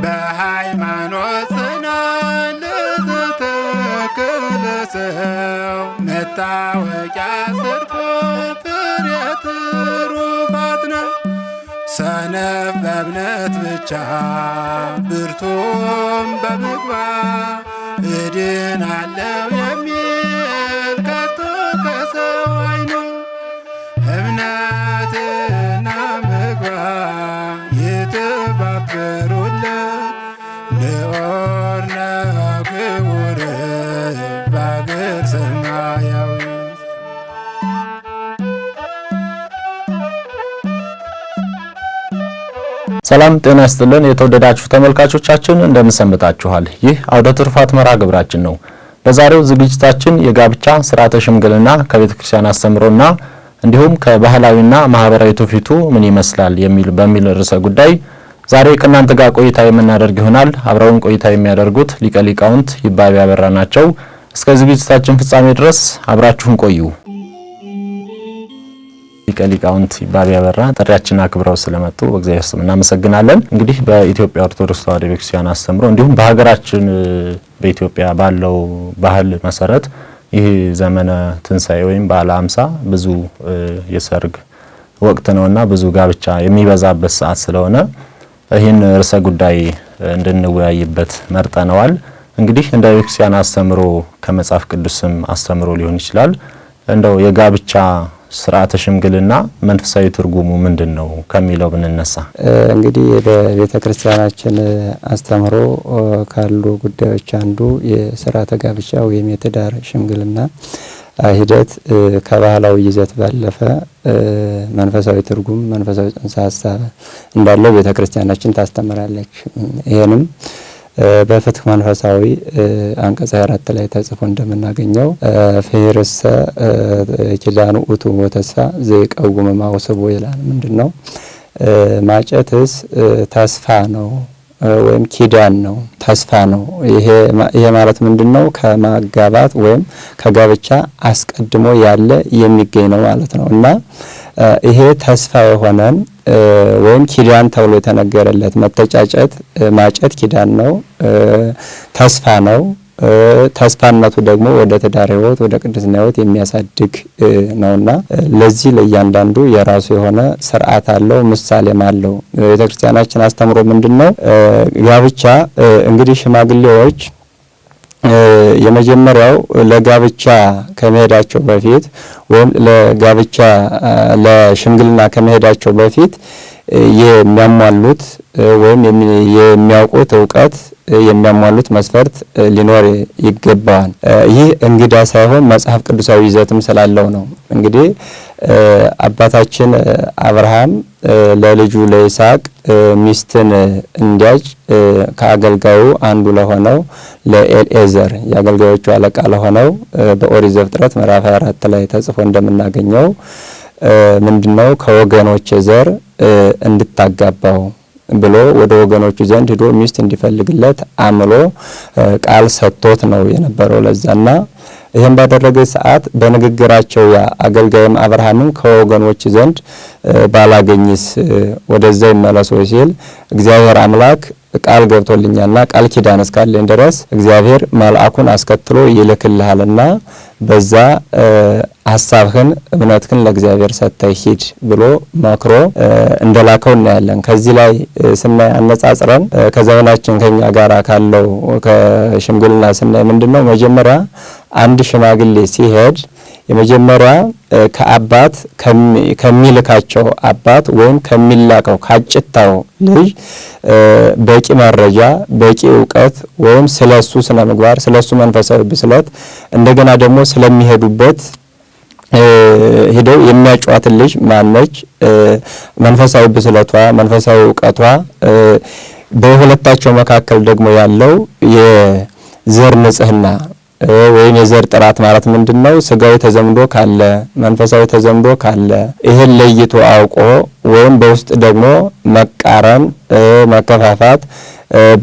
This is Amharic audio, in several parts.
በሃይማኖት ጽናት ለተተከለ ሰው መታወቂያ ጽድቁ ፍሬ ትሩፋት ነው። ሰነፍ በእምነት ብቻ ብርቱም በምግባር እድናለው የሚል ከቶ ከሰው አይኖር። እምነትና ምግባር የተባበሩለት ንዑር ነው ክቡር በአገር ሰማያዊ። ሰላም ጤና ይስጥልን የተወደዳችሁ ተመልካቾቻችን እንደምን ሰንብታችኋል? ይህ አውደ ትሩፋት መርሃ ግብራችን ነው። በዛሬው ዝግጅታችን የጋብቻ ሥርዓተ ሽምግልና ከቤተ ክርስቲያን አስተምሮና እንዲሁም ከባህላዊና ማህበራዊ ትውፊቱ ምን ይመስላል በሚል ርዕሰ ጉዳይ ዛሬ ከእናንተ ጋር ቆይታ የምናደርግ ይሆናል። አብረውን ቆይታ የሚያደርጉት ሊቀ ሊቃውንት ይባቤ አበራ ናቸው። እስከ ዝግጅታችን ፍጻሜ ድረስ አብራችሁን ቆዩ። ሊቀ ሊቃውንት ይባቤ አበራ ጥሪያችንን አክብረው ስለመጡ በእግዚአብሔር ስም እናመሰግናለን። እንግዲህ በኢትዮጵያ ኦርቶዶክስ ተዋሕዶ ቤተክርስቲያን አስተምሮ እንዲሁም በሀገራችን በኢትዮጵያ ባለው ባህል መሰረት ይህ ዘመነ ትንሣኤ ወይም በዓለ ሃምሳ ብዙ የሰርግ ወቅት ነውና ብዙ ጋብቻ የሚበዛበት ሰዓት ስለሆነ ይህን ርዕሰ ጉዳይ እንድንወያይበት መርጠነዋል። እንግዲህ እንደ ቤተክርስቲያን አስተምሮ ከመጽሐፍ ቅዱስም አስተምሮ ሊሆን ይችላል እንደው የጋብቻ ሥርዓተ ሽምግልና መንፈሳዊ ትርጉሙ ምንድነው ከሚለው ብንነሳ እንግዲህ በቤተክርስቲያናችን አስተምሮ ካሉ ጉዳዮች አንዱ የሥርዓተ ጋብቻ ወይም የትዳር ሽምግልና ሂደት ከባህላዊ ይዘት ባለፈ መንፈሳዊ ትርጉም መንፈሳዊ ጽንሰ ሐሳብ እንዳለው ቤተክርስቲያናችን ታስተምራለች። ይሄንም በፍትሕ መንፈሳዊ አንቀጽ 24 ላይ ተጽፎ እንደምናገኘው ፍሬሰ ኪዳኑ ውእቱ ወተስፋ ዘይቀውም ማውሰቦ ይላል። ምንድነው ማጨትስ ተስፋ ነው ወይም ኪዳን ነው፣ ተስፋ ነው። ይሄ ማለት ምንድነው? ከማጋባት ወይም ከጋብቻ አስቀድሞ ያለ የሚገኝ ነው ማለት ነው። እና ይሄ ተስፋ የሆነን ወይም ኪዳን ተብሎ የተነገረለት መተጫጨት ማጨት ኪዳን ነው፣ ተስፋ ነው። ተስፋነቱ ደግሞ ወደ ትዳር ሕይወት ወደ ቅድስና ሕይወት የሚያሳድግ ነውና ለዚህ ለእያንዳንዱ የራሱ የሆነ ስርዓት አለው፣ ምሳሌም አለው። ቤተክርስቲያናችን አስተምሮ ምንድነው? ጋብቻ እንግዲህ ሽማግሌዎች የመጀመሪያው ለጋብቻ ከመሄዳቸው በፊት ወይም ለጋብቻ ለሽምግልና ከመሄዳቸው በፊት የሚያሟሉት ወይም የሚያውቁት ዕውቀት የሚያሟሉት መስፈርት ሊኖር ይገባዋል። ይህ እንግዳ ሳይሆን መጽሐፍ ቅዱሳዊ ይዘትም ስላለው ነው። እንግዲህ አባታችን አብርሃም ለልጁ ለይስሐቅ ሚስትን እንዲያጭ ከአገልጋዩ አንዱ ለሆነው ለኤልኤዘር የአገልጋዮቹ አለቃ ለሆነው በኦሪት ዘፍጥረት ምዕራፍ 24 ላይ ተጽፎ እንደምናገኘው ምንድነው ከወገኖች ዘር እንድታጋባው ብሎ ወደ ወገኖቹ ዘንድ ሄዶ ሚስት እንዲፈልግለት አምሎ ቃል ሰጥቶት ነው የነበረው ለዛና ይሄን ባደረገ ሰዓት በንግግራቸው ያ አገልጋይም አብርሃምን ከወገኖች ዘንድ ባላገኝስ ወደዛ ይመለሱ ሲል እግዚአብሔር አምላክ ቃል ገብቶልኛልና ቃል ኪዳን እስካለኝ ድረስ እግዚአብሔር መልአኩን አስከትሎ ይልክልሃልና በዛ ሐሳብህን እምነትህን ለእግዚአብሔር ሰጥተህ ሂድ ብሎ መክሮ እንደላከው እናያለን። ከዚህ ላይ ስናይ አነጻጽረን ከዘመናችን ከኛ ጋር ካለው ከሽምግልና ስናይ ምንድነው መጀመሪያ አንድ ሽማግሌ ሲሄድ የመጀመሪያ ከአባት ከሚልካቸው አባት ወይም ከሚላከው ካጭታው ልጅ በቂ መረጃ በቂ ዕውቀት ወይም ስለሱ ስነ ምግባር ስለሱ መንፈሳዊ ብስለት እንደገና ደግሞ ስለሚሄዱበት ሄደው የሚያጫዋት ልጅ ማነች መንፈሳዊ ብስለቷ መንፈሳዊ ዕውቀቷ በሁለታቸው መካከል ደግሞ ያለው የዘር ንጽህና ወይም የዘር ጥራት ማለት ምንድነው? ስጋዊ ተዘምዶ ካለ መንፈሳዊ ተዘምዶ ካለ ይሄን ለይቶ አውቆ ወይም በውስጥ ደግሞ መቃረን መከፋፋት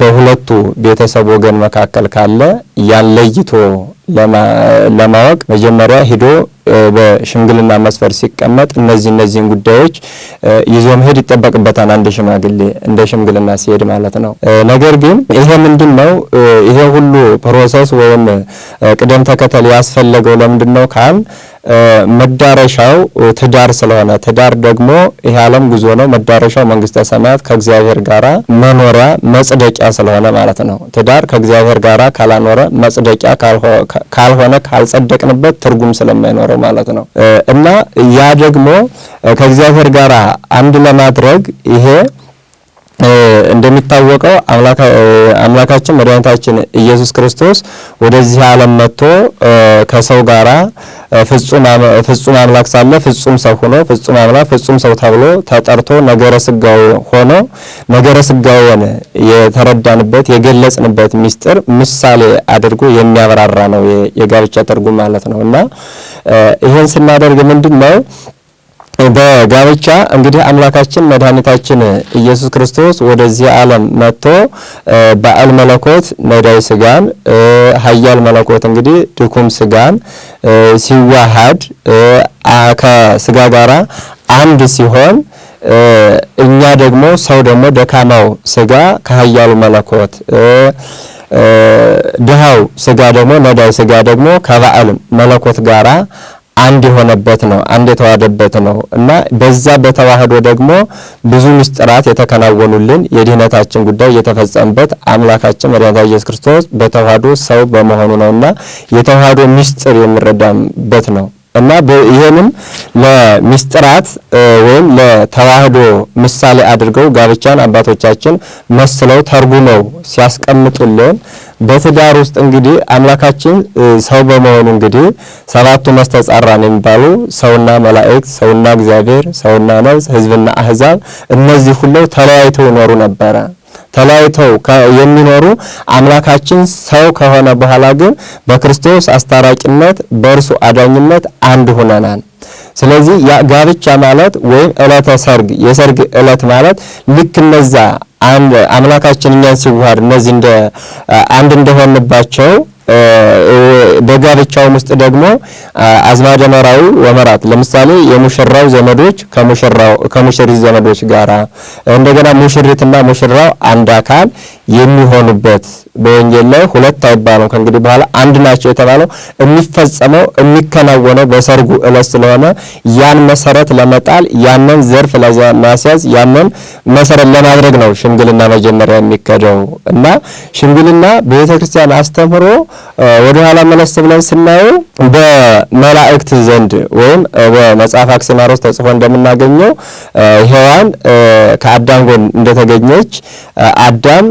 በሁለቱ ቤተሰብ ወገን መካከል ካለ ያን ለይቶ ለማወቅ መጀመሪያ ሄዶ በሽምግልና መስፈር ሲቀመጥ እነዚህን ጉዳዮች ይዞ መሄድ ይጠበቅበታል አንድ ሽማግሌ እንደ ሽምግልና ሲሄድ ማለት ነው። ነገር ግን ይሄ ምንድነው ይሄ ሁሉ ፕሮሰስ ወይም ቅደም ተከተል ያስፈለገው ለምንድነው ካል መዳረሻው ትዳር ስለሆነ ትዳር ደግሞ ይሄ ዓለም ጉዞ ነው። መዳረሻው መንግስተ ሰማያት ከእግዚአብሔር ጋራ መኖሪያ መጽደቂያ ስለሆነ ማለት ነው። ትዳር ከእግዚአብሔር ጋራ ካላኖረ መጽደቂያ ካልሆነ ካልጸደቅንበት ትርጉም ስለማይኖረው ማለት ነው እና ያ ደግሞ ከእግዚአብሔር ጋራ አንድ ለማድረግ ይሄ እንደሚታወቀው አምላካችን መድኃኒታችን ኢየሱስ ክርስቶስ ወደዚህ ዓለም መጥቶ ከሰው ጋራ ፍጹም አምላክ ሳለ ፍጹም ሰው ሆኖ ፍጹም አምላክ ፍጹም ሰው ተብሎ ተጠርቶ ነገረ ስጋው ሆኖ ነገረ ስጋውን የተረዳንበት የገለጽንበት ምስጢር ምሳሌ አድርጎ የሚያብራራ ነው የጋብቻ ትርጉም ማለት ነውና ይሄን ስናደርግ ምንድነው በጋብቻ እንግዲህ አምላካችን መድኃኒታችን ኢየሱስ ክርስቶስ ወደዚህ ዓለም መጥቶ በአል መለኮት ነዳይ ስጋን ኃያል መለኮት እንግዲህ ድኩም ስጋን ሲዋሃድ ከስጋ ጋራ አንድ ሲሆን እኛ ደግሞ ሰው ደግሞ ደካማው ስጋ ከኃያሉ መለኮት ድሃው ስጋ ደግሞ ነዳይ ስጋ ደግሞ ከበዓል መለኮት ጋራ አንድ የሆነበት ነው አንድ የተዋደበት ነው እና በዛ በተዋህዶ ደግሞ ብዙ ምስጢራት የተከናወኑልን የድህነታችን ጉዳይ የተፈጸመበት አምላካችን መድኃኒታችን ኢየሱስ ክርስቶስ በተዋህዶ ሰው በመሆኑ ነውና የተዋህዶ ምስጢር የሚረዳበት ነው እና ይሄንም ለምስጢራት ወይም ለተዋህዶ ምሳሌ አድርገው ጋብቻን አባቶቻችን መስለው ተርጉመው ሲያስቀምጡልን በትዳር ውስጥ እንግዲህ አምላካችን ሰው በመሆኑ እንግዲህ ሰባቱ መስተጻራን የሚባሉ ሰውና መላእክት ሰውና እግዚአብሔር ሰውና ነፍስ ሕዝብና አሕዛብ እነዚህ ሁሉ ተለያይተው ይኖሩ ነበረ። ተለያይተው የሚኖሩ አምላካችን ሰው ከሆነ በኋላ ግን በክርስቶስ አስታራቂነት በእርሱ አዳኝነት አንድ ሆነናል። ስለዚህ ጋብቻ ማለት ወይም ዕለተ ሰርግ የሰርግ ዕለት ማለት ልክ እነዛ አንድ አምላካችን እኛን ሲዋሃድ እነዚህ እንደ አንድ እንደሆነባቸው በጋብቻው ውስጥ ደግሞ አዝማደ መራዊ ወመራት ለምሳሌ የሙሽራው ዘመዶች ከሙሽሪት ዘመዶች ጋራ እንደገና ሙሽሪትና ሙሽራው አንድ አካል የሚሆኑበት በወንጌል ላይ ሁለት አይባሉም ከእንግዲህ በኋላ አንድ ናቸው የተባለው የሚፈጸመው የሚከናወነው በሰርጉ ዕለት ስለሆነ ያን መሰረት ለመጣል ያንን ዘርፍ ለማስያዝ ያንን መሰረት ለማድረግ ነው ሽምግልና መጀመሪያ የሚከደው እና ሽምግልና በቤተክርስቲያን አስተምሮ ወደ ኋላ መለስ ብለን ስናየው በመላእክት ዘንድ ወይም በመጽሐፍ አክሲማሮስ ተጽፎ እንደምናገኘው ሔዋን ከአዳም ጎን እንደተገኘች አዳም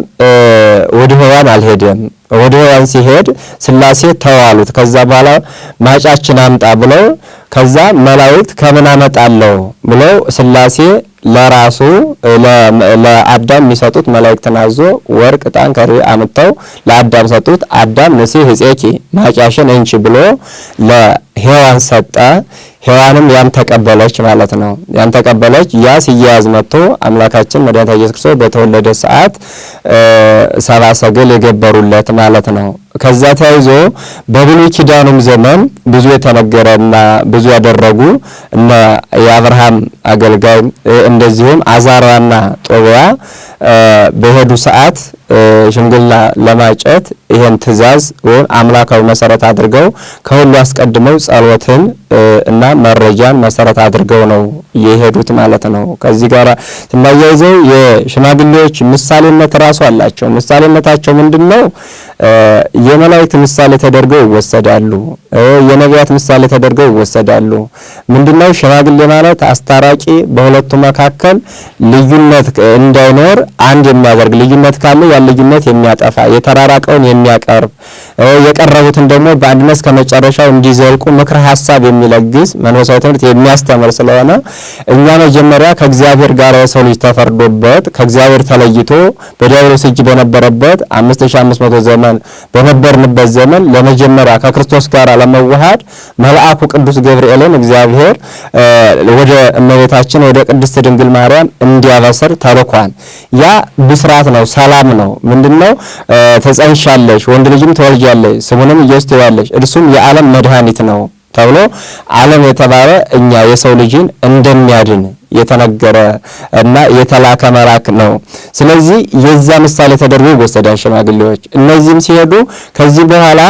ወደ ሔዋን አልሄደም። ወደ ሔዋን ሲሄድ ሥላሴ ተዋሉት። ከዛ በኋላ ማጫችን አምጣ ብለው ከዛ መላእክት ከምን አመጣለው ብለው ሥላሴ ለራሱ ለአዳም የሚሰጡት መላእክትን አዞ ወርቅ ዕጣን ከርቤ አምጥተው ለአዳም ሰጡት። አዳም ነሲ ሕፄኪ ማጫሽን እንቺ ብሎ ለሔዋን ሰጠ። ሔዋንም ያን ተቀበለች ማለት ነው። ያን ተቀበለች። ያ ሲያያዝ መጥቶ አምላካችን መድኃኒታችን ኢየሱስ ክርስቶስ በተወለደ ሰዓት ሰብአ ሰገል የገበሩለት ማለት ነው። ከዛ ተያይዞ በብሉይ ኪዳኑም ዘመን ብዙ የተነገረና ብዙ ያደረጉ እነ የአብርሃም አገልጋይ እንደዚሁም አዛርያና ጦቢያ በሄዱ ሰዓት ሽምግልና ለማጨት ይሄን ትእዛዝ ወይም አምላካዊ መሰረት አድርገው ከሁሉ አስቀድመው ጸሎትን እና መረጃን መሰረት አድርገው ነው የሄዱት ማለት ነው። ከዚህ ጋር ስናያይዘው የሽማግሌዎች ምሳሌነት ራሱ አላቸው። ምሳሌነታቸው ምንድነው? የመላእክት ምሳሌ ተደርገው ይወሰዳሉ። የነቢያት ምሳሌ ተደርገው ይወሰዳሉ። ምንድነው? ሽማግሌ ማለት አስታራቂ፣ በሁለቱ መካከል ልዩነት እንዳይኖር አንድ የሚያደርግ ልዩነት ካለ ያን ልዩነት የሚያጠፋ የተራራቀውን የሚያቀርብ የቀረቡትን ደግሞ በአንድነት ከመጨረሻው እንዲዘልቁ ምክረ ሐሳብ የሚለግስ መንፈሳዊ ትምህርት የሚያስተምር ስለሆነ እኛ መጀመሪያ ከእግዚአብሔር ጋር የሰው ልጅ ተፈርዶበት ከእግዚአብሔር ተለይቶ በዲያብሎስ እጅ በነበረበት 5500 ዘመን በነበርንበት ዘመን ለመጀመሪያ ከክርስቶስ ጋር ለመዋሃድ መልአኩ ቅዱስ ገብርኤልን እግዚአብሔር ወደ እመቤታችን ወደ ቅድስት ድንግል ማርያም እንዲያበስር ተልኳል። ያ ብስራት ነው፣ ሰላም ነው። ምንድነው? ተጸንሻለሽ፣ ወንድ ልጅም ትወልጃለሽ፣ ስሙንም ኢየሱስ ትይዋለሽ፣ እርሱም የዓለም መድኃኒት ነው ተብሎ ዓለም የተባለ እኛ የሰው ልጅን እንደሚያድን የተነገረ እና የተላከ መልአክ ነው። ስለዚህ የዛ ምሳሌ ተደርጎ ይወሰዳል ሽማግሌዎች። እነዚህም ሲሄዱ ከዚህ በኋላ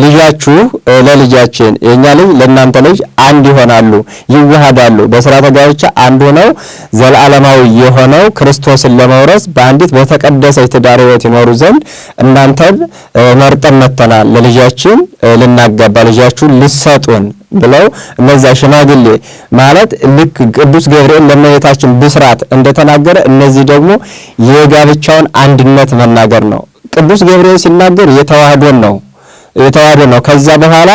ልጃችሁ ለልጃችን የኛ ልጅ ለእናንተ ልጅ አንድ ይሆናሉ፣ ይዋሃዳሉ፣ በሥርዓተ ጋብቻ አንድ ሆነው ዘላለማዊ የሆነው ክርስቶስን ለመውረስ በአንዲት በተቀደሰች ትዳር ሕይወት ይኖሩ ዘንድ እናንተን መርጠን መጥተናል፣ ለልጃችን ልናጋባ ልጃችሁን ልሰጡን ብለው እነዛ ሽማግሌ ማለት ልክ ቅዱስ ገብርኤል ለእመቤታችን ብስራት እንደተናገረ እነዚህ ደግሞ የጋብቻውን አንድነት መናገር ነው። ቅዱስ ገብርኤል ሲናገር የተዋህዶ ነው። ከዛ በኋላ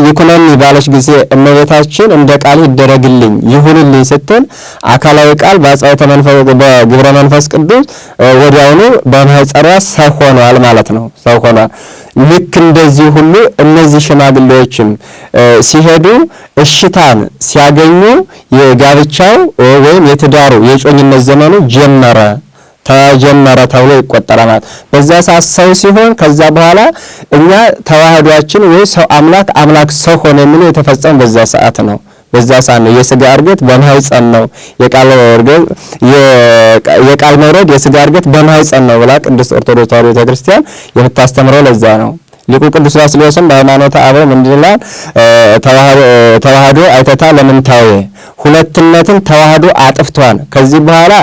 ይኩነኒ ባለች ጊዜ እመቤታችን እንደ ቃል ይደረግልኝ ይሁንልኝ ስትል አካላዊ ቃል በአጽዋተ መንፈስ በግብረ መንፈስ ቅዱስ ወዲያውኑ በማኅፀኗ ሰው ሆኗል ማለት ነው። ሰው ሆኗል። ልክ እንደዚህ ሁሉ እነዚህ ሽማግሌዎችም ሲሄዱ እሽታን ሲያገኙ የጋብቻው ወይም የትዳሩ የጮኝነት ዘመኑ ተጀመረ ተብሎ ይቆጠራል። በዛ ሰዓት ሰው ሲሆን ከዛ በኋላ እኛ ተዋህዷችን ወይ ሰው አምላክ ሰው ሆነ የሚለው የተፈጸመ በዛ ሰዓት ነው። በዛ ሰዓት ነው የሥጋ እርገት በማኅፀን ነው፣ የቃል መውረድ የሥጋ እርገት በማኅፀን ነው ብላ ቅድስት ኦርቶዶክስ ተዋሕዶ ቤተክርስቲያን የምታስተምረው ለዛ ነው። ሊቁ ቅዱስ ባስልዮስም በሃይማኖተ አበው ምንድን ይላል? ተዋህዶ አይተታ ለምንታዌ ሁለትነትን ተዋህዶ አጥፍቷን። ከዚህ በኋላ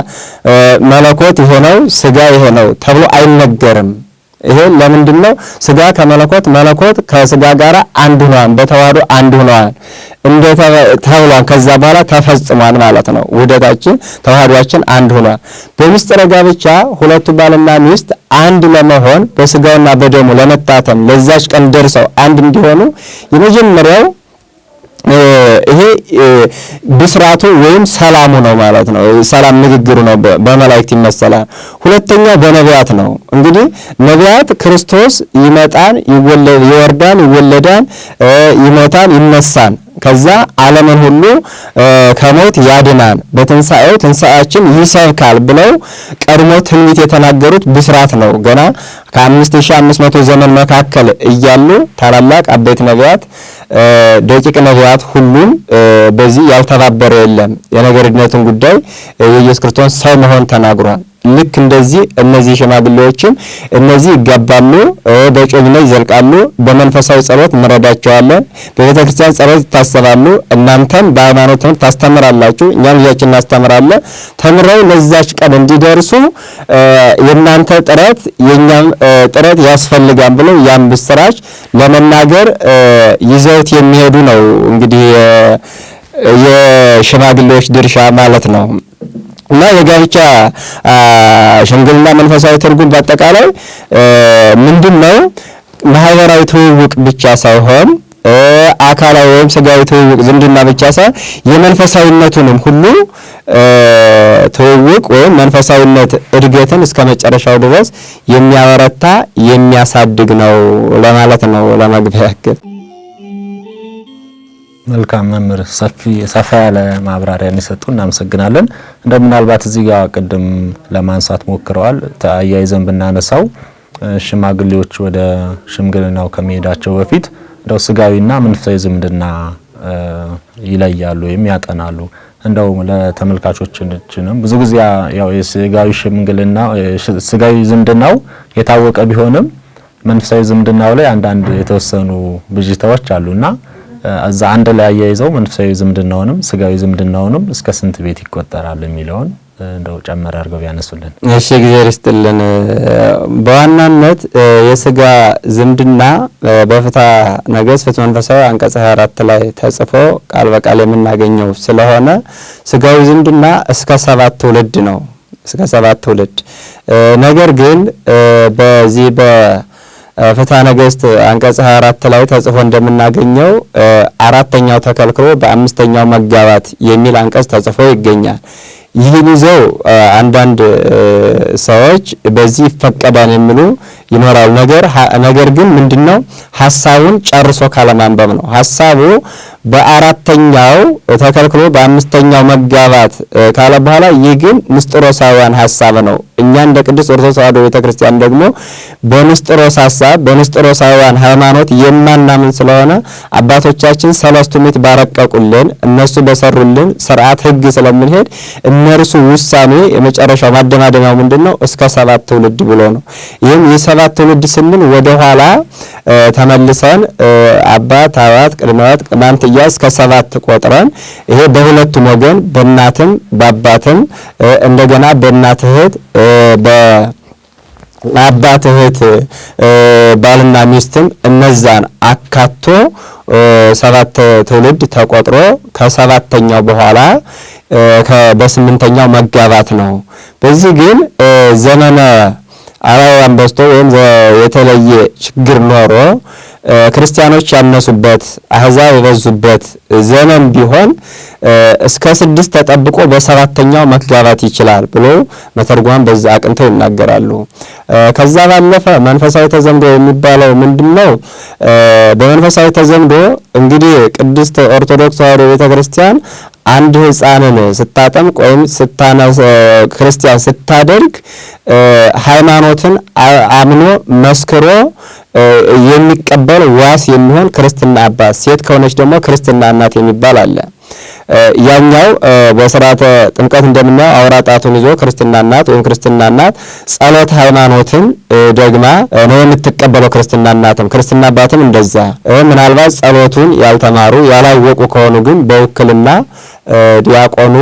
መለኮት ይሄ ነው ሥጋ ይሄ ነው ተብሎ አይነገርም። ይሄ ለምንድን ነው? ሥጋ ከመለኮት መለኮት ከሥጋ ጋር አንድ ሆኗል፣ በተዋህዶ አንድ ሆኗል ተብሏል። ከዛ በኋላ ተፈጽሟል ማለት ነው። ውህደታችን ተዋህዷችን አንድ ሆኗል። በምስጢረ ጋብቻ ሁለቱ ባልና ሚስት አንድ ለመሆን በሥጋውና በደሙ ለመታተም ለዛች ቀን ደርሰው አንድ እንዲሆኑ የመጀመሪያው ይሄ ብስራቱ ወይም ሰላሙ ነው ማለት ነው። ሰላም ንግግሩ ነው፣ በመላእክት ይመሰላል። ሁለተኛው በነቢያት ነው። እንግዲህ ነቢያት ክርስቶስ ይመጣል፣ ይወርዳል፣ ይወለዳል፣ ይሞታል፣ ይነሳል፣ ከዛ ዓለምን ሁሉ ከሞት ያድናል፣ በትንሣኤው ትንሣኤያችን ይሰብካል ብለው ቀድሞ ትንቢት የተናገሩት ብስራት ነው። ገና ከ5500 ዘመን መካከል እያሉ ታላላቅ አበይት ነቢያት ደቂቅ ነቢያት ሁሉም በዚህ ያልተባበረ የለም። የነገርነትን ጉዳይ የኢየሱስ ክርስቶስ ሰው መሆን ተናግሯል። ልክ እንደዚህ እነዚህ ሽማግሌዎችም እነዚህ ይጋባሉ፣ በጮኝነት ይዘልቃሉ፣ በመንፈሳዊ ጸሎት እንረዳቸዋለን፣ በቤተ ክርስቲያን ጸሎት ይታሰባሉ። እናንተም በሃይማኖት ትምህርት ታስተምራላችሁ፣ እኛም ልጃችን እናስተምራለን። ተምረው ለዛች ቀን እንዲደርሱ የእናንተ ጥረት የእኛም ጥረት ያስፈልጋል ብለው ያን ብስራች ለመናገር ይዘውት የሚሄዱ ነው። እንግዲህ የሽማግሌዎች ድርሻ ማለት ነው። እና የጋብቻ ሽምግልና መንፈሳዊ ትርጉም በአጠቃላይ ምንድነው? ማህበራዊ ትውውቅ ብቻ ሳይሆን አካላዊ ወይም ስጋዊ ትውውቅ ዝምድና ብቻ ሳይሆን የመንፈሳዊነቱንም ሁሉ ትውውቅ ወይም መንፈሳዊነት እድገትን እስከ መጨረሻው ድረስ የሚያበረታ የሚያሳድግ ነው ለማለት ነው። ለመግቢያ ያክል መልካም መምህር ሰፋ ያለ ማብራሪያ እንሰጡ እናመሰግናለን። እንደምናልባት እዚህ ጋር ቅድም ለማንሳት ሞክረዋል። ተያይዘን ብናነሳው ሽማግሌዎች ወደ ሽምግልናው ከመሄዳቸው በፊት እንደው ስጋዊና መንፈሳዊ ዝምድና ይለያሉ ወይም ያጠናሉ። እንደው ለተመልካቾችንም ብዙ ጊዜ ያው የስጋዊ ሽምግልና ስጋዊ ዝምድናው የታወቀ ቢሆንም መንፈሳዊ ዝምድናው ላይ አንዳንድ የተወሰኑ ብዥታዎች አሉና እዛ አንድ ላይ አያይዘው መንፈሳዊ ዝምድናውንም ስጋዊ ዝምድናውንም እስከ ስንት ቤት ይቆጠራል የሚለውን እንደው ጨመር አድርገው ያነሱልን። እሺ እግዚአብሔር ይስጥልን። በዋናነት የስጋ ዝምድና በፍትሐ ነገሥት ፍትሐ መንፈሳዊ አንቀጽ 24 ላይ ተጽፎ ቃል በቃል የምናገኘው ስለሆነ ስጋዊ ዝምድና እስከ 7 ትውልድ ነው። እስከ 7 ትውልድ። ነገር ግን በዚህ ፍትሐ ነገሥት አንቀጽ 24 ላይ ተጽፎ እንደምናገኘው አራተኛው ተከልክሎ በአምስተኛው መጋባት የሚል አንቀጽ ተጽፎ ይገኛል። ይህን ይዘው አንዳንድ ሰዎች በዚህ ይፈቀዳል የሚሉ ይኖራል። ነገር ግን ምንድነው ሐሳቡን ጨርሶ ካለማንበብ ነው። ሐሳቡ በአራተኛው ተከልክሎ በአምስተኛው መጋባት ካለ በኋላ ይህ ግን ንስጥሮሳውያን ሐሳብ ነው። እኛ እንደ ቅዱስ ኦርቶዶክስ ተዋሕዶ ቤተክርስቲያን ደግሞ በንስጥሮስ ሐሳብ በንስጥሮሳውያን ሃይማኖት የማናምን ስለሆነ አባቶቻችን ሰለስቱ ምዕት ባረቀቁልን እነሱ በሰሩልን ሥርዓት ሕግ ስለምንሄድ እነርሱ ውሳኔ የመጨረሻው ማደማደሚያው ምንድነው? እስከ 7 ትውልድ ብሎ ነው። ይህም የ7 ትውልድ ስንል ወደ ኋላ ተመልሰን አባት አባት ቅድመ-አያት ቅማንት እስከ 7 ቆጥረን ይሄ በሁለቱም ወገን በእናትም በአባትም እንደገና በእናት እህት በአባት እህት ባልና ሚስትም እነዛን አካቶ 7 ትውልድ ተቆጥሮ ከ7ኛው በኋላ በ8ኛው መጋባት ነው። በዚህ ግን ዘመነ አላውያን በስቶ ወይም የተለየ ችግር ኖሮ ክርስቲያኖች ያነሱበት አህዛብ የበዙበት ዘመን ቢሆን እስከ 6 ተጠብቆ በ7ኛው መጋባት ይችላል ብሎ መተርጓም በዛ አቅንተው ይናገራሉ። ከዛ ባለፈ መንፈሳዊ ተዘምዶ የሚባለው ምንድነው? በመንፈሳዊ ተዘምዶ እንግዲህ ቅድስት ኦርቶዶክስ ተዋሕዶ ቤተክርስቲያን አንድ ሕፃንን ስታጠምቅ ወይም ክርስቲያን ስታደርግ ሃይማኖትን አምኖ መስክሮ የሚቀበል ዋስ የሚሆን ክርስትና አባት፣ ሴት ከሆነች ደግሞ ክርስትና እናት የሚባል አለ። ያኛው በሥርዓተ ጥምቀት እንደምናየው አውራ ጣቱን ይዞ ክርስትና እናት ወይም ክርስትና እናት ጸሎት ሃይማኖትን ደግማ ነው የምትቀበለው። ክርስትና እናትም ክርስትና አባትም እንደዛ። ምናልባት ጸሎቱን ያልተማሩ ያላወቁ ከሆኑ ግን በውክልና ዲያቆኑ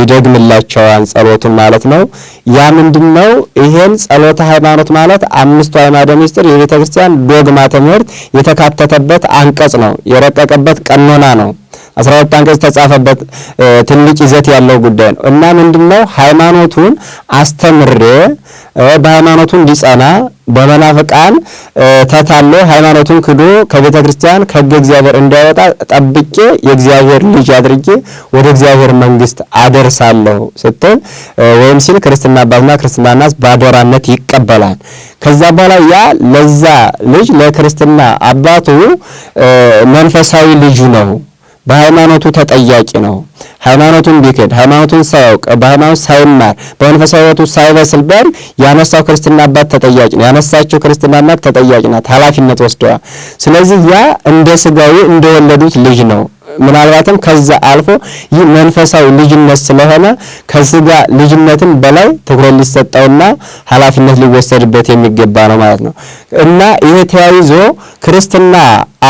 ይደግምላቸዋል ጸሎቱን ማለት ነው። ያ ምንድነው? ይሄን ጸሎተ ሃይማኖት ማለት 5ቱ አዕማደ ምስጢር የቤተ ክርስቲያን ዶግማ ትምህርት የተካተተበት አንቀጽ ነው፣ የረቀቀበት ቀኖና ነው። 12 አንቀጽ ተጻፈበት ትልቅ ይዘት ያለው ጉዳይ ነው እና ምንድነው? ሃይማኖቱን አስተምሬ በሃይማኖቱ እንዲጸና በመናፍቃን ተታሎ ሃይማኖቱን ክዶ ከቤተ ክርስቲያን ከሕገ እግዚአብሔር እንዳይወጣ ጠብቄ የእግዚአብሔር ልጅ አድርጌ ወደ እግዚአብሔር መንግስት አደርሳለሁ ስትል ወይም ሲል ክርስትና አባትና ክርስትና እናት ባዶራነት ይቀበላል። ከዛ በኋላ ያ ለዛ ልጅ ለክርስትና አባቱ መንፈሳዊ ልጁ ነው፣ በሃይማኖቱ ተጠያቂ ነው። ሃይማኖቱን ቢክድ ሃይማኖቱን ሳያውቅ በሃይማኖት ሳይማር በመንፈሳዊ ሕይወቱ ሳይበስል በር ያነሳው ክርስትና አባት ተጠያቂ ነው፣ ያነሳቸው ክርስትና እናት ተጠያቂ ናት፣ ኃላፊነት ወስደዋል። ስለዚህ ያ እንደ ስጋዊ እንደወለዱት ልጅ ነው። ምናልባትም ከዛ አልፎ ይህ መንፈሳዊ ልጅነት ስለሆነ ከስጋ ልጅነትን በላይ ትኩረት ሊሰጠውና ኃላፊነት ሊወሰድበት የሚገባ ነው ማለት ነው እና ይሄ ተያይዞ ክርስትና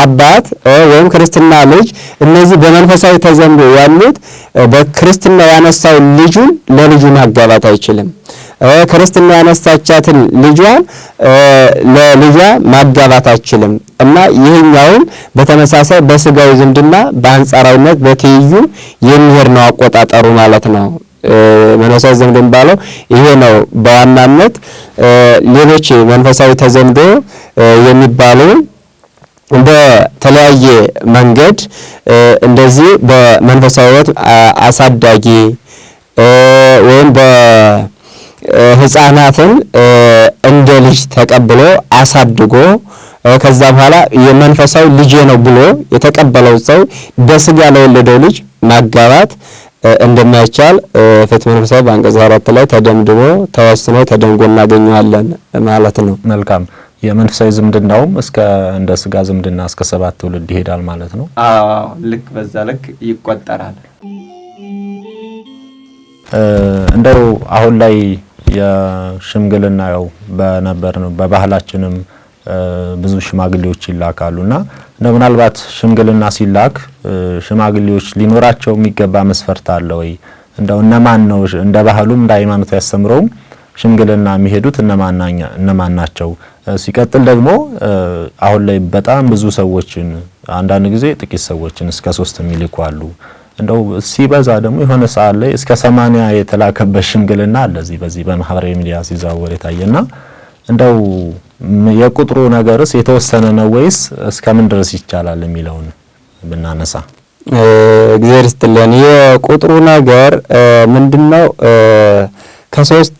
አባት ወይም ክርስትና ልጅ እነዚህ በመንፈሳዊ ተዘምዶ ያሉት በክርስትና ያነሳው ልጁን ለልጁ ማጋባት አይችልም። ክርስትና ያነሳቻትን ልጇን ለልጇ ማጋባት አይችልም እና ይሄኛውን በተመሳሳይ በስጋዊ ዝምድና በአንጻራዊነት በትይዩ የሚሄድ ነው አቆጣጠሩ ማለት ነው። መንፈሳዊ ዘምዶ የሚባለው ይሄ ነው በዋናነት። ሌሎች መንፈሳዊ ተዘምዶ የሚባሉ በተለያየ መንገድ እንደዚህ በመንፈሳዊ ሕይወት አሳዳጊ ወይም ህፃናትን እንደ ልጅ ተቀብሎ አሳድጎ ከዛ በኋላ የመንፈሳዊ ልጅ ነው ብሎ የተቀበለው ሰው በስጋ ለወለደው ልጅ ማጋባት እንደማይቻል ፍትሐ መንፈሳዊ በአንቀጽ 4 ላይ ተደምድሞ ተወስኖ ተደንጎ እናገኘዋለን ማለት ነው። መልካም። የመንፈሳዊ ዝምድናውም እስከ እንደ ስጋ ዝምድና እስከ 7 ትውልድ ይሄዳል ማለት ነው። አዎ ልክ በዛ ልክ ይቆጠራል። እንደው አሁን ላይ የሽምግልና ያው በነበርነው በባህላችንም ብዙ ሽማግሌዎች ይላካሉና እንደው ምናልባት ሽምግልና ሲላክ ሽማግሌዎች ሊኖራቸው የሚገባ መስፈርት አለ ወይ? እንደው እነማን ነው እንደ ባህሉም እንደ ሃይማኖት ያስተምረውም ሽምግልና የሚሄዱት እነማን ናቸው? ሲቀጥል ደግሞ አሁን ላይ በጣም ብዙ ሰዎችን አንዳንድ ጊዜ ጥቂት ሰዎችን እስከ 3 የሚልኩ አሉ። እንደው ሲበዛ ደግሞ የሆነ ሰዓት ላይ እስከ 80 የተላከበት ሽምግልና አለ በዚህ በማህበራዊ ሚዲያ ሲዛወር የታየና እንደው የቁጥሩ ነገርስ የተወሰነ ነው ወይስ እስከምን ድረስ ይቻላል የሚለውን ብናነሳ። እግዚአብሔር ይስጥልን። የቁጥሩ ነገር ምንድነው? ከሶስት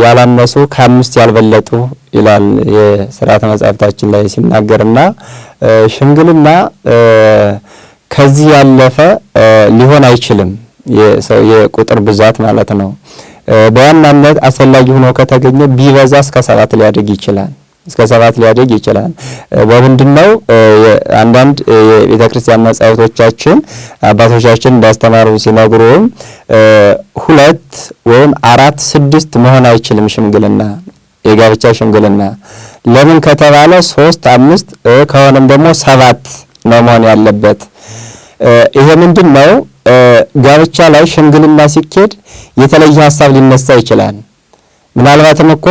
ያላነሱ ከአምስት ያልበለጡ ይላል የሥርዓተ መጻሕፍታችን ላይ ሲናገርና ሽምግልና ከዚህ ያለፈ ሊሆን አይችልም። የቁጥር ብዛት ማለት ነው። በዋናነት አስፈላጊ ሆኖ ከተገኘ ቢበዛ እስከ 7 ሊያደግ ይችላል። እስከ 7 ሊያደግ ይችላል። በምንድነው? አንዳንድ የቤተክርስቲያን መጻሕፍቶቻችን አባቶቻችን እንዳስተማሩ ሲነግሩን 2 ወይም 4 6 መሆን አይችልም ሽምግልና፣ የጋብቻ ሽምግልና። ለምን ከተባለ 3 5 ከሆነም ደግሞ 7 ነው መሆን ያለበት። ይሄ ምንድነው? ጋብቻ ላይ ሽምግልና ሲኬድ የተለየ ሐሳብ ሊነሳ ይችላል። ምናልባትም እኮ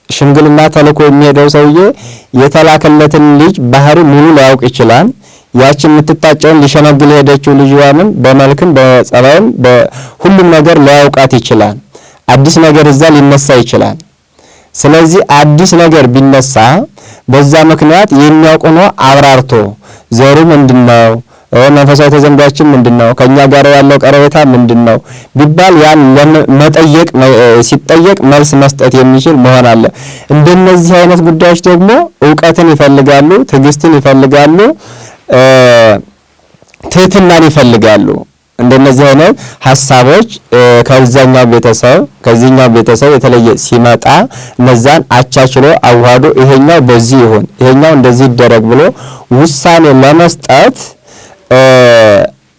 ሽምግልና ተልኮ የሚሄደው ሰውዬ የተላከለትን ልጅ ባህሪ ሙሉ ሊያውቅ ይችላል። ያቺ የምትታጨውን ሊሸመግል ሄደችው ልጅዋንም በመልክም በጸባይም በሁሉም ነገር ሊያውቃት ይችላል። አዲስ ነገር እዛ ሊነሳ ይችላል። ስለዚህ አዲስ ነገር ቢነሳ በዛ ምክንያት የሚያውቅ ሆኖ አብራርቶ ዘሩ ምንድነው፣ መንፈሳዊ ተዘምዷችን ምንድነው፣ ከኛ ጋር ያለው ቀረቤታ ምንድነው ቢባል ያን ለመጠየቅ ሲጠየቅ መልስ መስጠት የሚችል መሆን አለ። እንደነዚህ አይነት ጉዳዮች ደግሞ ዕውቀትን ይፈልጋሉ፣ ትዕግስትን ይፈልጋሉ፣ ትህትናን ይፈልጋሉ። እንደነዚህ አይነት ሐሳቦች ከዛኛው ቤተሰብ የተለየ ሲመጣ እነዛን አቻችሎ አዋህዶ ይሄኛው በዚህ ይሁን ይሄኛው እንደዚህ ይደረግ ብሎ ውሳኔ ለመስጠት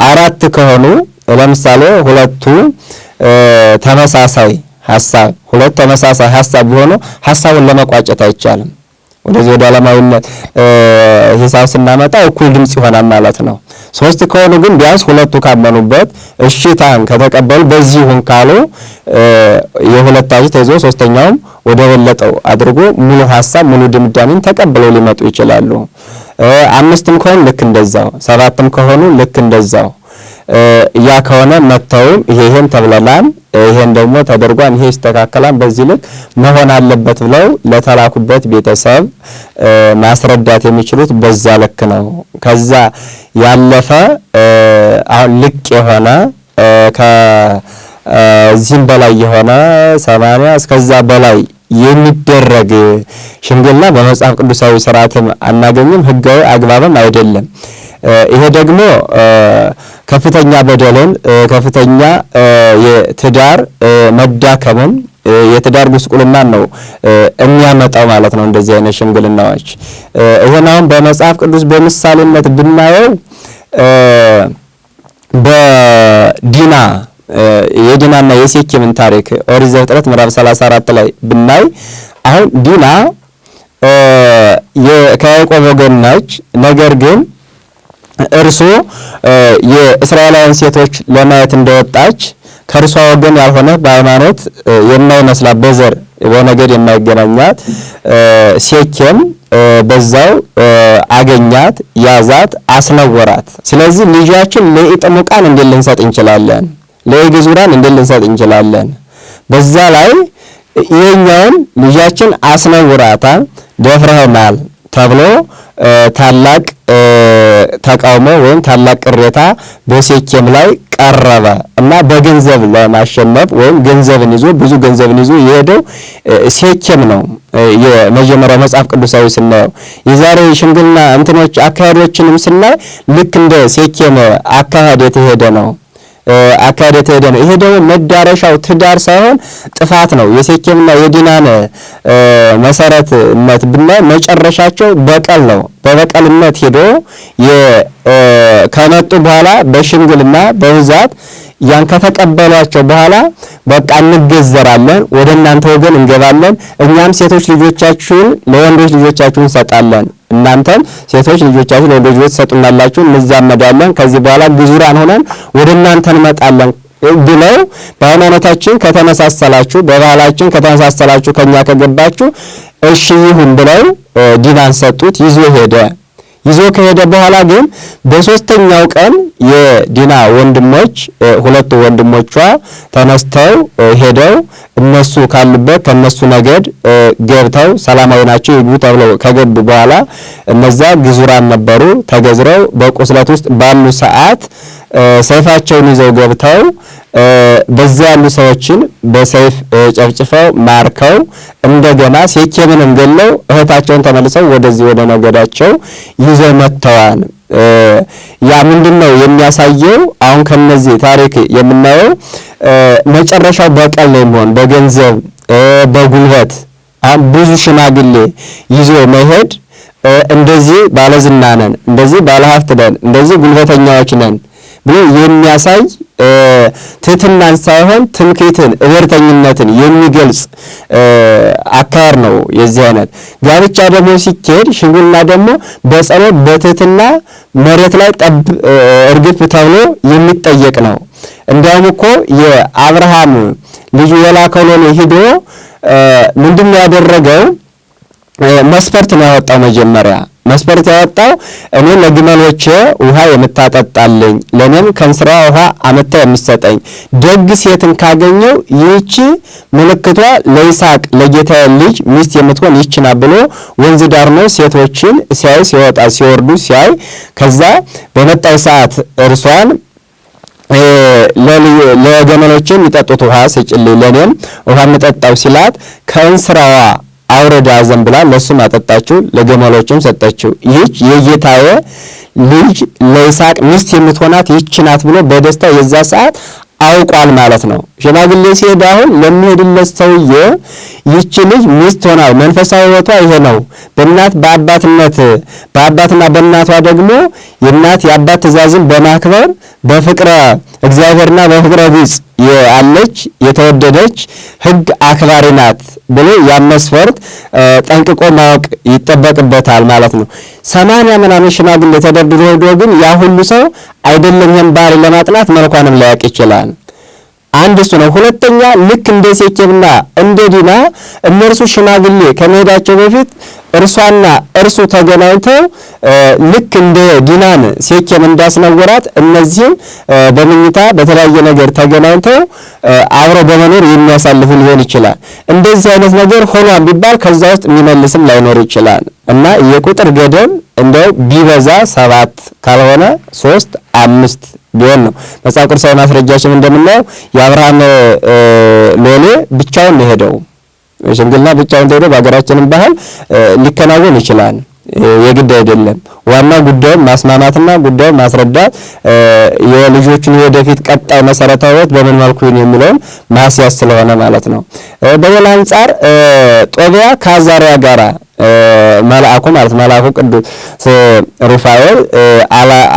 4 ከሆኑ ለምሳሌ ሁለቱ ተመሳሳይ ሐሳብ ቢሆኑ ሐሳቡን ለመቋጨት አይቻልም። ወደዚህ ወደ ዓለማዊነት ሂሳብ ስናመጣ እኩል ድምጽ ይሆናል ማለት ነው። 3 ከሆኑ ግን ቢያንስ ሁለቱ ካመኑበት እሺታን ከተቀበሉ በዚህ ይሁን ካሉ የሁለታቸው ተይዞ ሶስተኛውም ወደ በለጠው አድርጎ ሙሉ ሐሳብ ሙሉ ድምዳሜን ተቀብለው ሊመጡ ይችላሉ። 5ም ከሆኑ ልክ እንደዛው፣ 7ም ከሆኑ ልክ እንደዛው። ያ ከሆነ መተውም ይሄን ተብለላን ይሄን ደግሞ ተደርጓን ይሄ ይስተካከላል በዚህ ልክ መሆን አለበት ብለው ለተላኩበት ቤተሰብ ማስረዳት የሚችሉት በዛ ልክ ነው። ከዛ ያለፈ አሁን ልቅ የሆነ ከዚህም በላይ የሆነ 80 እስከዛ በላይ የሚደረግ ሽምግልና በመጽሐፍ ቅዱሳዊ ሥርዓትም አናገኝም፣ ሕጋዊ አግባብም አይደለም። ይሄ ደግሞ ከፍተኛ በደልን ከፍተኛ የትዳር መዳከምን የትዳር ጉስቁልናን ነው የሚያመጣው ማለት ነው። እንደዚህ አይነት ሽምግልናዎች ይሄን አሁን በመጽሐፍ ቅዱስ በምሳሌነት ብናየው በዲና የዲናና የሴኬምን ታሪክ ኦሪት ዘፍጥረት ምዕራፍ 34 ላይ ብናይ አሁን ዲና ከያዕቆብ ወገን ነች። ነገር ግን እርሱ የእስራኤላውያን ሴቶች ለማየት እንደወጣች ከእርሷ ወገን ያልሆነ በሃይማኖት የማይመስላት በዘር በነገድ የማይገናኛት ሴኬም በዛው አገኛት፣ ያዛት፣ አስነወራት። ስለዚህ ልጃችን ለኢጥሙቃን እንዴት ልንሰጥ እንችላለን? ለኢግዙራን እንዴት ልንሰጥ እንችላለን? በዛ ላይ ይሄኛውን ልጃችን አስነውራታል፣ ደፍረህናል ተብሎ ታላቅ ተቃውሞ ወይም ታላቅ ቅሬታ በሴኬም ላይ ቀረበ እና በገንዘብ ለማሸነፍ ወይም ገንዘብን ይዞ ብዙ ገንዘብን ይዞ የሄደው ሴኬም ነው። የመጀመሪያው መጽሐፍ ቅዱሳዊ ስናየው የዛሬ ሽምግልና እንትኖች አካሄዶችንም ስናይ ልክ እንደ ሴኬም አካሄድ የተሄደ ነው። ይሄ ደግሞ መዳረሻው ትዳር ሳይሆን ጥፋት ነው። የሴኬምና የዲናን መሰረትነት ብናይ መጨረሻቸው በቀል ነው። በበቀልነት ሄዶ ከመጡ በኋላ በሽምግልና በብዛት ያን ከተቀበሏቸው በኋላ በቃ እንገዘራለን፣ ወደ እናንተ ወገን እንገባለን፣ እኛም ሴቶች ልጆቻችሁን ለወንዶች ልጆቻችሁን እንሰጣለን፣ እናንተም ሴቶች ልጆቻችሁ ለወንዶች ልጆች ትሰጡናላችሁ፣ እንዛመዳለን፣ ከዚህ በኋላ ግዙራን ሆነን ወደ እናንተ እንመጣለን ብለው በሃይማኖታችን ከተመሳሰላችሁ በባህላችን ከተመሳሰላችሁ ከኛ ከገባችሁ እሺ ይሁን ብለው ዲናን ሰጡት። ይዞ ሄደ። ይዞ ከሄደ በኋላ ግን በሶስተኛው ቀን የዲና ወንድሞች ሁለቱ ወንድሞቿ ተነስተው ሄደው እነሱ ካሉበት ከነሱ ነገድ ገብተው ሰላማዊ ናቸው ይግቡ ተብለው ከገቡ በኋላ እነዛ ግዙራን ነበሩ። ተገዝረው በቁስለት ውስጥ ባሉ ሰዓት ሰይፋቸውን ይዘው ገብተው በዛ ያሉ ሰዎችን በሰይፍ ጨፍጭፈው ማርከው እንደገና ሴኬምንም ገለው እህታቸውን ተመልሰው ወደዚህ ወደ ነገዳቸው ይዘው መጥተዋል። ያ ምንድነው የሚያሳየው? አሁን ከነዚህ ታሪክ የምናየው መጨረሻው በቀል ነው የሚሆን በገንዘብ በጉልበት ብዙ ሽማግሌ ይዞ መሄድ እንደዚህ ባለዝና ነን፣ እንደዚህ ባለሀብት ነን፣ እንደዚህ ጉልበተኛዎች ነን ብሎ የሚያሳይ ትህትናን ሳይሆን ትምክህትን እበርተኝነትን የሚገልጽ አካር ነው። የዚህ አይነት ጋብቻ ደግሞ ሲካሄድ ሽምግልና ደግሞ በጸሎት በትህትና መሬት ላይ ጠብ እርግፍ ተብሎ የሚጠየቅ ነው። እንዲያውም እኮ የአብርሃም ልጁ የላከው ሎሌ ሂዶ ምንድነው ያደረገው? መስፈርት ነው ያወጣው። መጀመሪያ መስፈርት ያወጣው እኔ ለግመሎቼ ውሃ የምታጠጣልኝ ለኔም ከንስራ ውሃ አመጣ የምትሰጠኝ ደግ ሴትን ካገኘው ይህች ምልክቷ ለይስሐቅ ለጌታዬ ልጅ ሚስት የምትሆን ይችና ብሎ ወንዝ ዳር ነው ሴቶችን ሲያይ ሲወጣ ሲወርዱ ሲያይ ከዛ በመጣው ሰዓት እርሷን ለግመሎቼ የሚጠጡት ውሃ ስጭልኝ ለኔም ውሃ የምጠጣው ሲላት ከእንስራዋ አውረዳ ዘንብላ ለሱም አጠጣችው ለግመሎችም ሰጠችው። ይህች የጌታዬ ልጅ ለይስሐቅ ሚስት የምትሆናት ይህች ናት ብሎ በደስታ የዛ ሰዓት አውቋል ማለት ነው። ሽማግሌ ሲሄድ አሁን ለሚሄድለት ሰውዬ ይህች ልጅ ሚስት ሆና መንፈሳዊ ሕይወቷ ይሄ ነው። በአባትና በእናቷ ደግሞ የእናት የአባት ትእዛዝን በማክበር በፍቅረ እግዚአብሔርና በፍቅረ ቢጽ ያለች የተወደደች ሕግ አክባሪ ናት ብሎ ያመስፈርት ጠንቅቆ ማወቅ ይጠበቅበታል ማለት ነው። 80 ምናምን ሽማግሌ ተደርድሮ ሄዶ ግን ያ ሁሉ ሰው አይደለም ይሄን ባህሪ ለማጥናት መልኳንም ላያውቅ ይችላል። አንድ እሱ ነው። ሁለተኛ ልክ እንደ ሴኬምና እንደ ዲና እነርሱ ሽማግሌ ከመሄዳቸው በፊት እርሷና እርሱ ተገናኝተው ልክ እንደ ዲናን ሴኬም እንዳስነወራት እነዚህም በመኝታ በተለያየ ነገር ተገናኝተው አብረው በመኖር የሚያሳልፉ ሊሆን ይችላል። እንደዚህ አይነት ነገር ሆኗል ቢባል ከዛ ውስጥ የሚመልስም ላይኖር ይችላል እና የቁጥር ገደብ እንደው ቢበዛ 7 ካልሆነ 3 5 ቢሆን ነው። መጽሐፍ ቅዱሳዊ ማስረጃችን እንደምናየው የአብርሃም ሎሌ ብቻውን ነው ሄደው ሽምግልና ብቻውን ሄዶ በአገራችንም ባህል ሊከናወን ይችላል። የግድ አይደለም። ዋና ጉዳዩ ማስማማትና ጉዳዩ ማስረዳት የልጆቹን ወደፊት ቀጣይ መሰረታዊ ህይወት በምን መልኩ የሚለውን ማስያዝ ስለሆነ ማለት ነው። በሌላ አንፃር ጦቢያ ከአዛርያ ጋራ መልአኩ ማለት መልአኩ ቅዱስ ሩፋኤል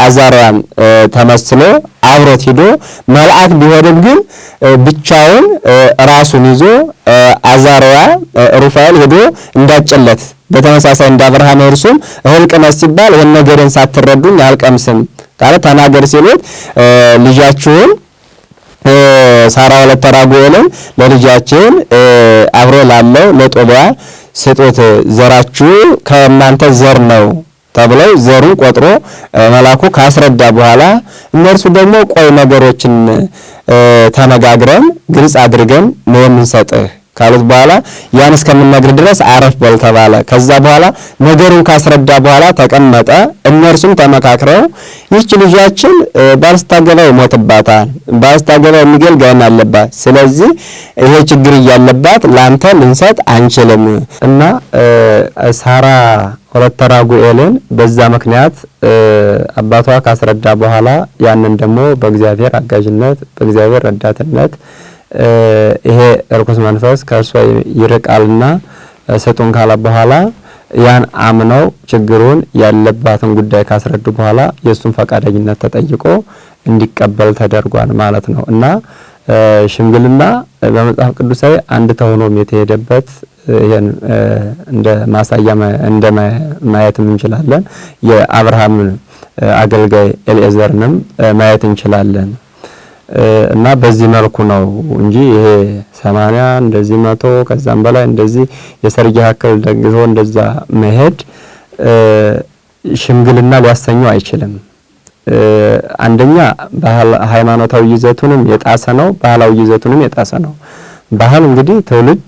አዛርያን ተመስሎ አብሮት ሄዶ መልአክ ቢሆንም ግን ብቻውን ራሱን ይዞ አዛርያ ሩፋኤል ሄዶ እንዳጨለት በተመሳሳይ እንደ አብርሃም እርሱም እህል ቅመስ ሲባል ይሄን ነገርን ሳትረዱኝ አልቀምስም ታለ ተናገር ሲሉት ልጃችሁን ሳራ ወለተ ራጉኤልን ለልጃችን አብሮ ላለው ለጦቢያ ስጦት ዘራችሁ ከእናንተ ዘር ነው ተብለው ዘሩን ቆጥሮ መልአኩ ካስረዳ በኋላ እነርሱ ደግሞ ቆይ ነገሮችን ተነጋግረን ግልጽ አድርገን ነው የምንሰጥህ ካሉት በኋላ ያን እስከምንነግር ድረስ አረፍ በል ተባለ። ከዛ በኋላ ነገሩን ካስረዳ በኋላ ተቀመጠ። እነርሱም ተመካክረው ይህች ልጃችን ባልስታገባ ይሞትባታል፣ ባልስታገባ የሚገል ጋን አለባት፣ ስለዚህ ይሄ ችግር እያለባት ላንተ ልንሰጥ አንችልም እና ሳራ ወለተ ራጉኤልን በዛ ምክንያት አባቷ ካስረዳ በኋላ ያንን ደግሞ በእግዚአብሔር አጋዥነት በእግዚአብሔር ረዳትነት ይሄ እርኩስ መንፈስ ከእርሷ ይርቃልና ስጡን ካለ በኋላ ያን አምነው ችግሩን ያለባትን ጉዳይ ካስረዱ በኋላ የእሱን ፈቃደኝነት ተጠይቆ እንዲቀበል ተደርጓል ማለት ነው እና ሽምግልና በመጽሐፍ ቅዱሳዊ አንድ ተሆኖም የተሄደበት ይሄን እንደ ማሳያ እንደ ማየትም እንችላለን። የአብርሃም አገልጋይ ኤልኤዘርንም ማየት እንችላለን እና በዚህ መልኩ ነው እንጂ ይሄ 80 እንደዚህ 100 ከዛም በላይ እንደዚህ የሰርግ ያክል ደግሶ እንደዛ መሄድ ሽምግልና ሊያሰኘው አይችልም። አንደኛ ሃይማኖታዊ ይዘቱንም የጣሰ ነው፣ ባህላዊ ይዘቱንም የጣሰ ነው። ባህል እንግዲህ ትውልድ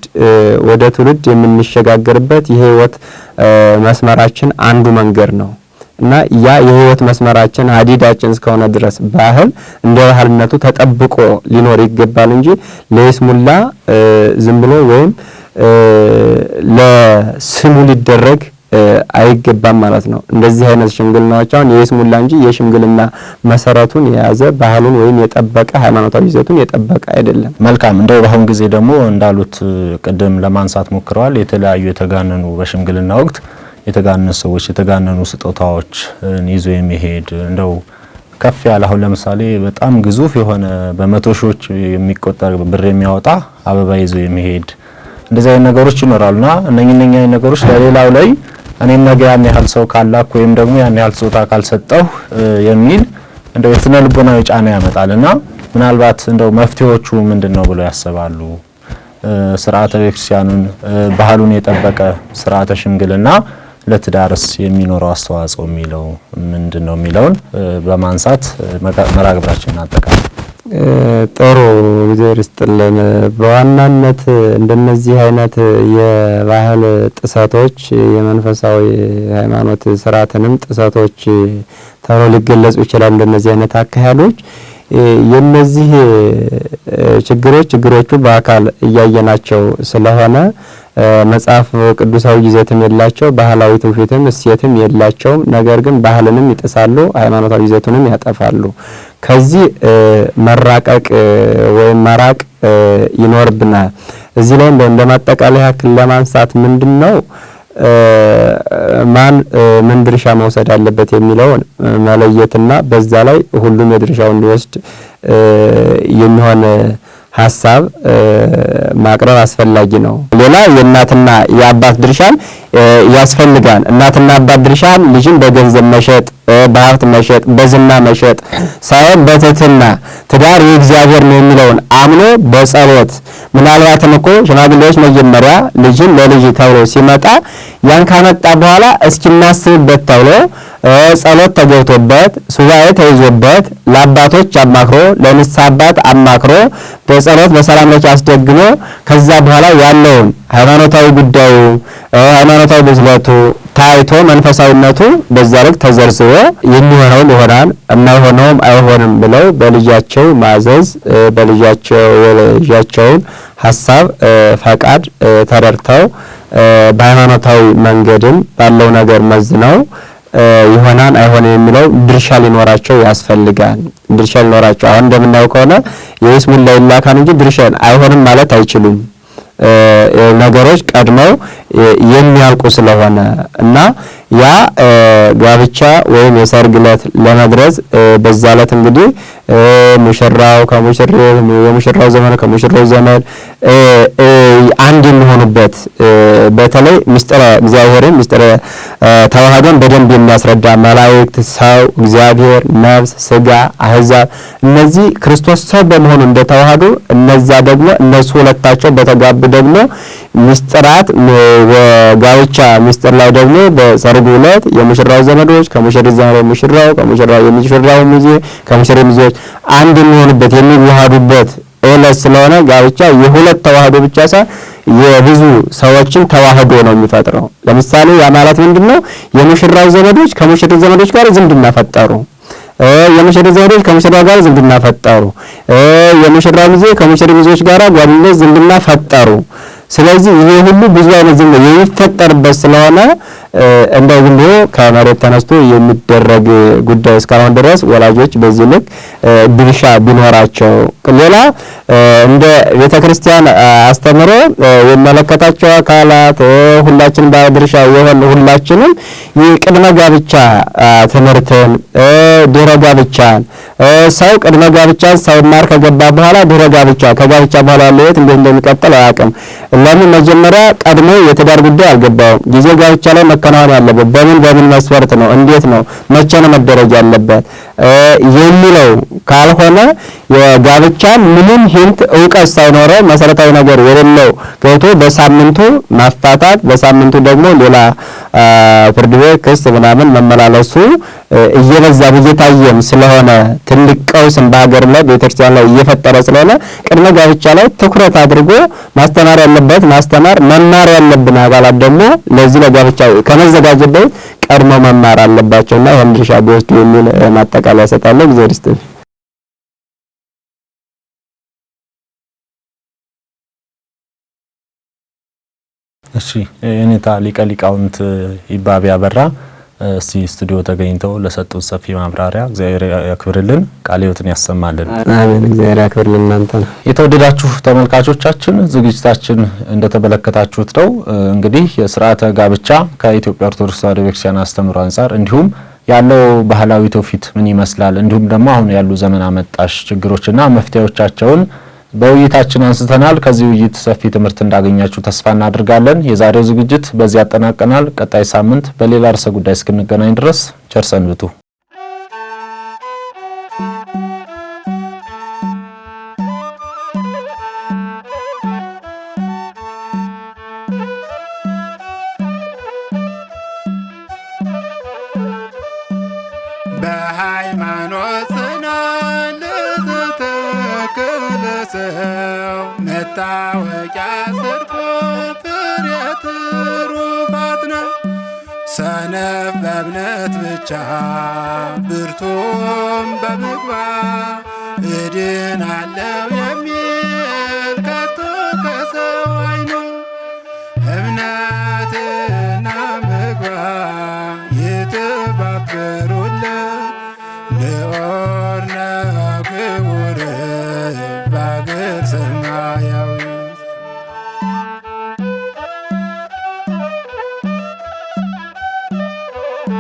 ወደ ትውልድ የምንሸጋገርበት የህይወት መስመራችን አንዱ መንገድ ነው እና ያ የህይወት መስመራችን ሀዲዳችን እስከሆነ ድረስ ባህል እንደ ባህልነቱ ተጠብቆ ሊኖር ይገባል እንጂ ለይስሙላ ዝም ብሎ ወይም ለስሙ ሊደረግ አይገባም ማለት ነው። እንደዚህ አይነት ሽምግልናዎች አሁን የይስሙላ እንጂ የሽምግልና መሰረቱን የያዘ ባህሉን ወይም የጠበቀ ሃይማኖታዊ ይዘቱን የጠበቀ አይደለም። መልካም። እንደው በአሁን ጊዜ ደግሞ እንዳሉት ቅድም ለማንሳት ሞክረዋል። የተለያዩ የተጋነኑ በሽምግልና ወቅት የተጋነኑ ሰዎች የተጋነኑ ስጦታዎች ይዞ የሚሄድ እንደው ከፍ ያለ አሁን ለምሳሌ በጣም ግዙፍ የሆነ በመቶ ሺዎች የሚቆጠር ብር የሚያወጣ አበባ ይዞ የሚሄድ እንደዚህ አይነት ነገሮች ይኖራሉና እነኛ ነገሮች ለሌላው ላይ እኔም ነገ ያን ያህል ሰው ካላክ ወይም ደግሞ ያን ያህል ስጦታ ካልሰጠው የሚል እንደው የስነ ልቦናዊ ጫና ያመጣልና ምናልባት እንደው መፍትሄዎቹ ምንድነው ብለው ያስባሉ? ስርዓተ ቤተክርስቲያኑን ባህሉን የጠበቀ ስርዓተ ሽምግልና ለትዳርስ የሚኖረው አስተዋጽኦ የሚለው ምንድነው የሚለውን በማንሳት መራግብራችንን አጠቃላይ ጥሩ እግዚአብሔር ይስጥልን። በዋናነት እንደነዚህ አይነት የባህል ጥሰቶች የመንፈሳዊ ሃይማኖት ስርዓትንም ጥሰቶች ተብሎ ሊገለጹ ይችላሉ። እንደነዚህ አይነት አካሄዶች የነዚህ ችግሮቹ በአካል እያየናቸው ስለሆነ መጽሐፍ ቅዱሳዊ ይዘትም የላቸው፣ ባህላዊ ትውፊትም እሴትም የላቸው። ነገር ግን ባህልንም ይጥሳሉ፣ ሃይማኖታዊ ይዘቱንም ያጠፋሉ። ከዚህ መራቀቅ ወይም መራቅ ይኖርብናል። እዚህ ላይ እንደማጠቃለያ ያክል ለማንሳት ምንድነው ማን ምን ድርሻ መውሰድ አለበት የሚለውን መለየትና በዛ ላይ ሁሉም የድርሻውን እንዲወስድ የሚሆን ሐሳብ ማቅረብ አስፈላጊ ነው። ሌላ የእናትና የአባት ድርሻን ያስፈልጋል። እናትና አባት ድርሻን ልጅን በገንዘብ መሸጥ፣ በሀብት መሸጥ፣ በዝና መሸጥ ሳይሆን በትህትና ትዳር የእግዚአብሔር ነው የሚለውን አምኖ በጸሎት ምናልባትም እኮ ሽማግሌዎች መጀመሪያ ልጅን ለልጅ ተብሎ ሲመጣ ያን ካመጣ በኋላ እስኪናስብበት ተብሎ ጸሎት ተገብቶበት ሱባኤ ተይዞበት ለአባቶች አማክሮ ለንስሐ አባት አማክሮ በጸሎት በሰላም ላይ አስደግሞ ከዛ በኋላ ያለውን ሃይማኖታዊ ጉዳዩ ሃይማኖታዊ ብስለቱ ታይቶ መንፈሳዊነቱ በዛ ልክ ተዘርዝሮ የሚሆነው ይሆናል የማይሆነውም አይሆንም ብለው በልጃቸው ማዘዝ በልጃቸውን ሐሳብ ፈቃድ ተረድተው በሃይማኖታዊ መንገድም ባለው ነገር መዝነው ይሆናል አይሆንም የሚለው ድርሻ ሊኖራቸው ያስፈልጋል። ድርሻ ሊኖራቸው አሁን እንደምናየው ከሆነ የይስሙላ ይላካን እንጂ ድርሻ አይሆንም ማለት አይችሉም። ነገሮች ቀድመው የሚያልቁ ስለሆነ እና ያ ጋብቻ ወይም የሰርግ ዕለት ለመድረስ በዛ ዕለት እንግዲህ ሙሽራው ከሙሽሪው የሙሽራው ዘመን ከሙሽራው ዘመን አንድ የሚሆኑበት በተለይ ምስጢረ እግዚአብሔርን ምስጢረ ተዋህዶን በደንብ የሚያስረዳ መላእክት፣ ሰው፣ እግዚአብሔር፣ ነፍስ፣ ስጋ፣ አህዛብ እነዚህ ክርስቶስ ሰው በመሆኑ እንደተዋህዱ እነዛ ደግሞ እነሱ ሁለታቸው በተጋቡ ደግሞ ምስጢራት ጋብቻ ምስጢር ላይ ደግሞ በሰርጉ ዕለት የሙሽራው ዘመዶች ከሙሽሪት ዘመድ ሙሽራው ከሙሽራው የሚሽራው ሚዜ ከሙሽሪት ሚዜዎች አንድ የሚሆኑበት የሚዋሃዱበት ዕለት ስለሆነ ጋብቻ የሁለት ተዋህዶ ብቻ ሳይሆን የብዙ ሰዎችን ተዋህዶ ነው የሚፈጥረው። ለምሳሌ ያ ማለት ምንድነው? የሙሽራው ዘመዶች ከሙሽሪት ዘመዶች ጋር ዝምድና ፈጠሩ። የሙሽሪት ዘመዶች ከሙሽራው ጋር ዝምድና ፈጠሩ። የሙሽራው ሚዜ ከሙሽሪት ሚዜዎች ጋር ጓደኝነት ዝምድና ፈጠሩ። ስለዚህ ይሄ ሁሉ ብዙ አይነት ዝምድና የሚፈጠርበት ስለሆነ እንደው ዝም ብሎ ከመሬት ተነስቶ የሚደረግ ጉዳይ እስካሁን ድረስ ወላጆች በዚህ ልክ ድርሻ ቢኖራቸው ሌላ እንደ ቤተክርስቲያን አስተምሮ የሚመለከታቸው አካላት ሁላችን ባለድርሻ የሆነ ሁላችንም የቅድመ ጋብቻ ትምህርትን ድህረ ጋብቻን ሰው ቅድመ ጋብቻን ሳይማር ከገባ በኋላ ድህረ ጋብቻ ከጋብቻ በኋላ ያለው ህይወት እንዴት እንደሚቀጥል አያውቅም። ለምን መጀመሪያ ቀድሞ የትዳር ጉዳይ አልገባውም። ጊዜ ጋብቻ ላይ መከናወን ያለበት በምን መስፈርት ነው፣ እንዴት ነው፣ መቼ ነው መደረግ ያለበት የሚለው ካልሆነ የጋብቻን ምንም ሂንት እውቀት ሳይኖረው መሰረታዊ ነገር የሌለው ገብቶ በሳምንቱ ማፋታት በሳምንቱ ደግሞ ሌላ ፍርድ ቤት ክስ ምናምን መመላለሱ እየበዛ እየታየም ስለሆነ ትልቅ ቀውስን በሀገር ላይ ቤተክርስቲያን ላይ እየፈጠረ ስለሆነ ቅድመ ጋብቻ ላይ ትኩረት አድርጎ ማስተማር ያለበት ማስተማር፣ መማር ያለብን አባላት ደግሞ ለዚህ ለጋብቻ ከመዘጋጀት በፊት ቀድሞ መማር አለባቸውና ይሄን ድርሻ ቢወስዱ የሚል ማጠቃለያ ሰጣለሁ። እግዚአብሔር ይስጥልኝ። እሺ የኔታ ሊቀ ሊቃውንት ይባቤ አበራ እስቲ ስቱዲዮ ተገኝተው ለሰጡት ሰፊ ማብራሪያ እግዚአብሔር ያክብርልን፣ ቃለ ሕይወትን ያሰማልን። አሜን። እግዚአብሔር ያክብርልን። እናንተ የተወደዳችሁ ተመልካቾቻችን ዝግጅታችን እንደተመለከታችሁት ነው። እንግዲህ የሥርዓተ ጋብቻ ከኢትዮጵያ ኦርቶዶክስ ተዋሕዶ ቤተክርስቲያን አስተምህሮ አንፃር እንዲሁም ያለው ባህላዊ ትውፊት ምን ይመስላል፣ እንዲሁም ደግሞ አሁን ያሉ ዘመን አመጣሽ ችግሮችና መፍትሄዎቻቸውን በውይይታችን አንስተናል። ከዚህ ውይይት ሰፊ ትምህርት እንዳገኛችሁ ተስፋ እናደርጋለን። የዛሬው ዝግጅት በዚህ ያጠናቀናል። ቀጣይ ሳምንት በሌላ ርዕሰ ጉዳይ እስክንገናኝ ድረስ ቸር ሰንብቱ። በሃይማኖት ጽናት ለተተከለ ሰው መታወቂያ ጽድቁ ፍሬ ትሩፋት ነው። ሰነፍ በእምነት ብቻ ብርቱም በምግባር እድናለው የሚል ከቶ ከሰው አይኖር። እምነትና ምግባር ይተባበሩለት